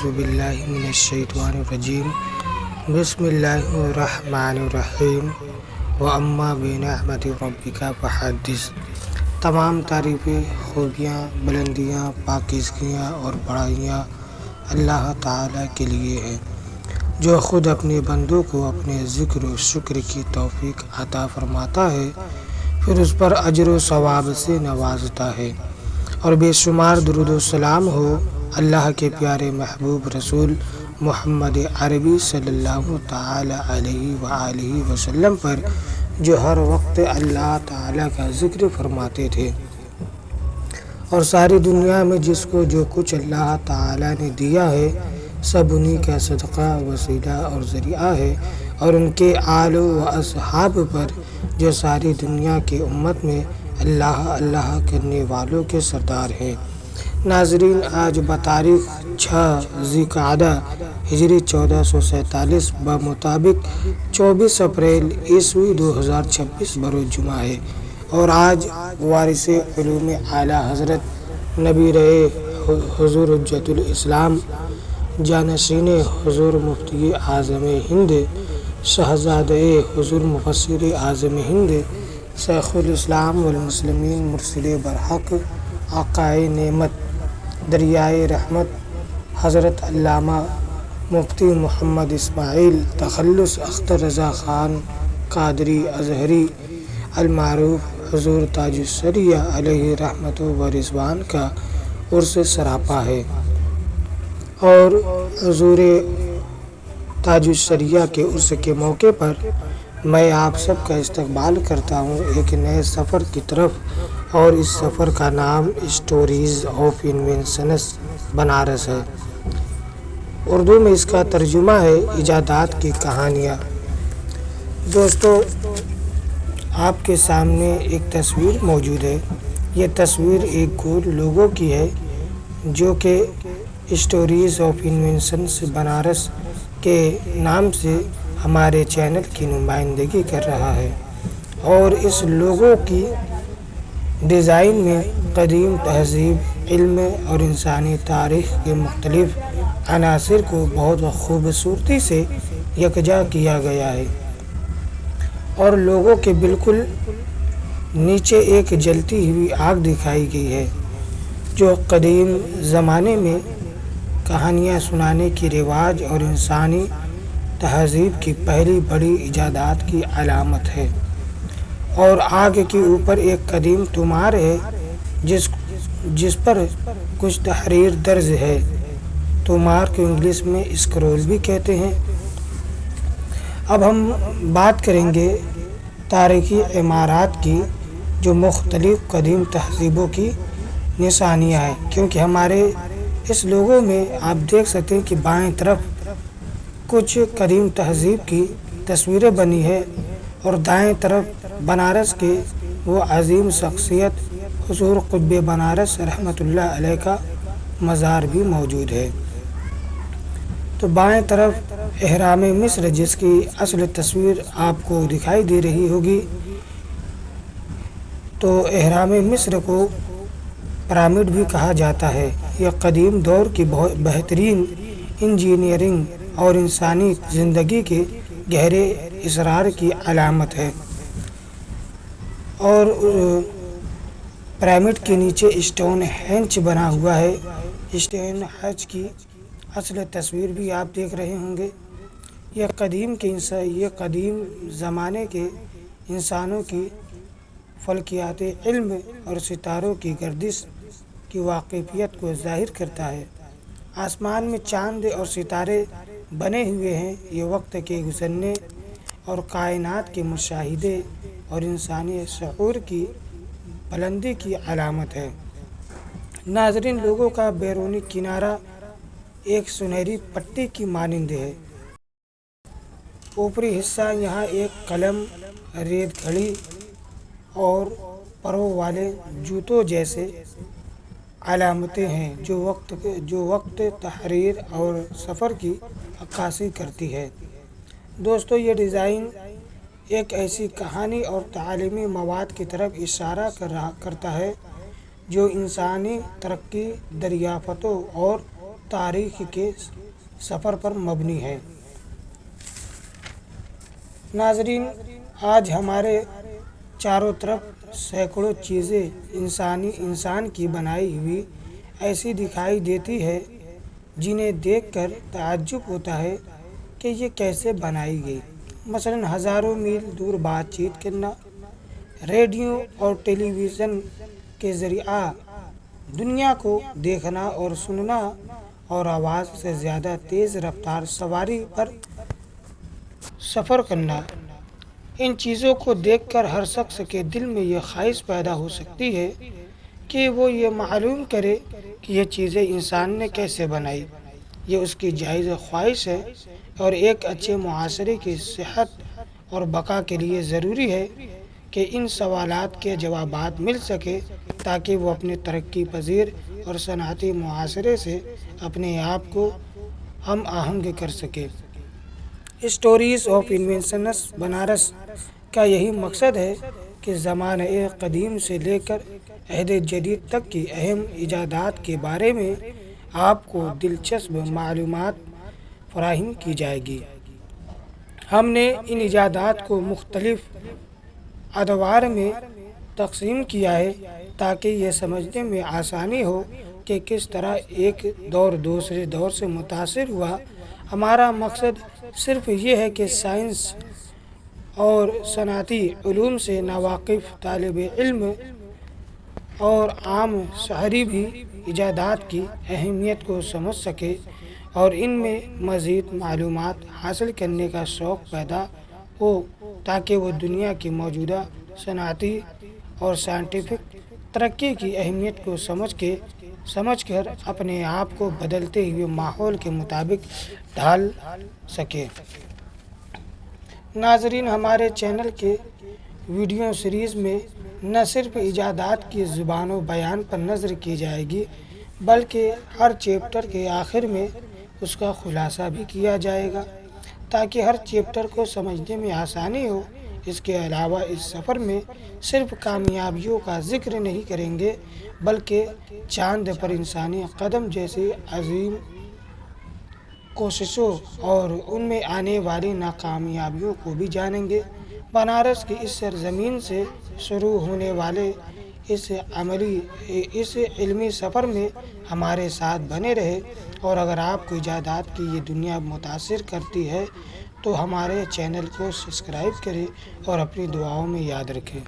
باللہ من الشیطان الرجیم بسم اللہ الرحمن الرحیم واما بنعمت ربک فحدث۔ تمام تعریفیں، خوبیاں، بلندیاں، پاکیزگیاں اور بڑائیاں اللہ تعالیٰ کے لیے ہیں، جو خود اپنے بندوں کو اپنے ذکر و شکر کی توفیق عطا فرماتا ہے، پھر اس پر اجر و ثواب سے نوازتا ہے۔ اور بے شمار درود و سلام ہو اللہ کے پیارے محبوب رسول محمد عربی صلی اللہ تعالی علیہ وآلہ وسلم پر، جو ہر وقت اللہ تعالیٰ کا ذکر فرماتے تھے، اور ساری دنیا میں جس کو جو کچھ اللہ تعالیٰ نے دیا ہے سب انہی کا صدقہ، وسیلہ اور ذریعہ ہے، اور ان کے آل و اصحاب پر جو ساری دنیا کی امت میں اللہ اللہ کرنے والوں کے سردار ہیں۔ ناظرین، آج بتاریخ 6 ذی القعدہ ہجری 1447 بمطابق 24 اپریل عیسوی 2026 بروز جمعہ ہے، اور آج وارث علوم اعلیٰ حضرت نبی رہے حضور حجت الاسلام، جانشین حضور مفتی اعظم ہند، شہزادہ حضور مفسر اعظم ہند، شیخ الاسلام والمسلمین مرشد برحق، آقائے نعمت، دریائے رحمت، حضرت علامہ مفتی محمد اسماعیل تخلص اختر رضا خان قادری ازہری المعروف حضور تاج الشریعہ علیہ رحمت و رضوان کا عرس سراپا ہے، اور حضور تاج الشریعہ کے عرس کے موقع پر میں آپ سب کا استقبال کرتا ہوں ایک نئے سفر کی طرف، اور اس سفر کا نام اسٹوریز آف انوینشنز بنارس ہے۔ اردو میں اس کا ترجمہ ہے ایجادات کی کہانیاں۔ دوستو، آپ کے سامنے ایک تصویر موجود ہے۔ یہ تصویر ایک گول لوگو کی ہے، جو کہ اسٹوریز آف انوینشنز بنارس کے نام سے ہمارے چینل کی نمائندگی کر رہا ہے، اور اس لوگو کی ڈیزائن میں قدیم تہذیب، علم اور انسانی تاریخ کے مختلف عناصر کو بہت خوبصورتی سے یکجا کیا گیا ہے، اور لوگو کے بالکل نیچے ایک جلتی ہوئی آگ دکھائی گئی ہے، جو قدیم زمانے میں کہانیاں سنانے کی رواج اور انسانی تہذیب کی پہلی بڑی ایجادات کی علامت ہے۔ اور آگ کے اوپر ایک قدیم طومار ہے جس پر کچھ تحریر درج ہے۔ طومار کو انگلش میں اسکرول بھی کہتے ہیں۔ اب ہم بات کریں گے تاریخی عمارات کی، جو مختلف قدیم تہذیبوں کی نشانیاں ہیں، کیونکہ ہمارے اس لوگوں میں آپ دیکھ سکتے ہیں کہ بائیں طرف کچھ قدیم تہذیب کی تصویریں بنی ہے، اور دائیں طرف بنارس کے وہ عظیم شخصیت حضور قطب بنارس رحمۃ اللہ علیہ کا مزار بھی موجود ہے۔ تو بائیں طرف اہرام مصر، جس کی اصل تصویر آپ کو دکھائی دے رہی ہوگی، تو اہرام مصر کو پیرامڈ بھی کہا جاتا ہے۔ یہ قدیم دور کی بہترین انجینئرنگ اور انسانی زندگی کے گہرے اصرار کی علامت ہے، اور پیرامڈ کے نیچے اسٹون ہینج بنا ہوا ہے۔ اسٹون ہینج کی اصل تصویر بھی آپ دیکھ رہے ہوں گے۔ یہ قدیم زمانے کے انسانوں کی فلکیات علم اور ستاروں کی گردش کی واقفیت کو ظاہر کرتا ہے۔ آسمان میں چاند اور ستارے بنے ہوئے ہیں، یہ وقت کے گزرنے اور کائنات کے مشاہدے اور انسانی شعور کی بلندی کی علامت ہے۔ ناظرین، لوگوں کا بیرونی کنارہ ایک سنہری پٹی کی مانند ہے۔ اوپری حصہ یہاں ایک قلم، ریت گھڑی اور پروں والے جوتوں جیسے علامتیں ہیں، جو وقت، تحریر اور سفر کی عکاسی کرتی ہے۔ دوستو، یہ ڈیزائن ایک ایسی کہانی اور تعلیمی مواد کی طرف اشارہ کرتا ہے جو انسانی ترقی، دریافتوں اور تاریخ کے سفر پر مبنی ہے۔ ناظرین، آج ہمارے چاروں طرف سینکڑوں چیزیں انسان کی بنائی ہوئی ایسی دکھائی دیتی ہے جنہیں دیکھ کر تعجب ہوتا ہے کہ یہ کیسے بنائی گئی۔ مثلاً ہزاروں میل دور بات چیت کرنا، ریڈیو اور ٹیلی ویژن کے ذریعہ دنیا کو دیکھنا اور سننا، اور آواز سے زیادہ تیز رفتار سواری پر سفر کرنا۔ ان چیزوں کو دیکھ کر ہر شخص کے دل میں یہ خواہش پیدا ہو سکتی ہے کہ وہ یہ معلوم کرے کہ یہ چیزیں انسان نے کیسے بنائی۔ یہ اس کی جائز خواہش ہے اور ایک اچھے معاشرے کی صحت اور بقا کے لیے ضروری ہے کہ ان سوالات کے جوابات مل سکے تاکہ وہ اپنے ترقی پذیر اور صنعتی معاشرے سے اپنے آپ کو ہم آہنگ کر سکے۔ اسٹوریز آف انوینشنز بنارس کا یہی مقصد ہے کہ زمانہ قدیم سے لے کر عہد جدید تک کی اہم ایجادات کے بارے میں آپ کو دلچسپ معلومات فراہم کی جائے گی۔ ہم نے ان ایجادات کو مختلف ادوار میں تقسیم کیا ہے تاکہ یہ سمجھنے میں آسانی ہو کہ کس طرح ایک دور دوسرے دور سے متاثر ہوا۔ ہمارا مقصد صرف یہ ہے کہ سائنس اور صنعتی علوم سے ناواقف طالب علم اور عام شہری بھی ایجادات کی اہمیت کو سمجھ سکے اور ان میں مزید معلومات حاصل کرنے کا شوق پیدا ہو تاکہ وہ دنیا کی موجودہ صنعتی اور سائنٹیفک ترقی کی اہمیت کو سمجھ کر اپنے آپ کو بدلتے ہوئے ماحول کے مطابق ڈھال سکے۔ ناظرین، ہمارے چینل کے ویڈیو سیریز میں نہ صرف ایجادات کی زبان و بیان پر نظر کی جائے گی بلکہ ہر چیپٹر کے آخر میں اس کا خلاصہ بھی کیا جائے گا تاکہ ہر چیپٹر کو سمجھنے میں آسانی ہو۔ اس کے علاوہ اس سفر میں صرف کامیابیوں کا ذکر نہیں کریں گے بلکہ چاند پر انسانی قدم جیسی عظیم کوششوں اور ان میں آنے والی ناکامیابیوں کو بھی جانیں گے۔ بنارس کی اس سرزمین سے شروع ہونے والے اس علمی سفر میں ہمارے ساتھ بنے رہے، اور اگر آپ کو ایجادات کی یہ دنیا متاثر کرتی ہے تو ہمارے چینل کو سبسکرائب کریں اور اپنی دعاؤں میں یاد رکھیں۔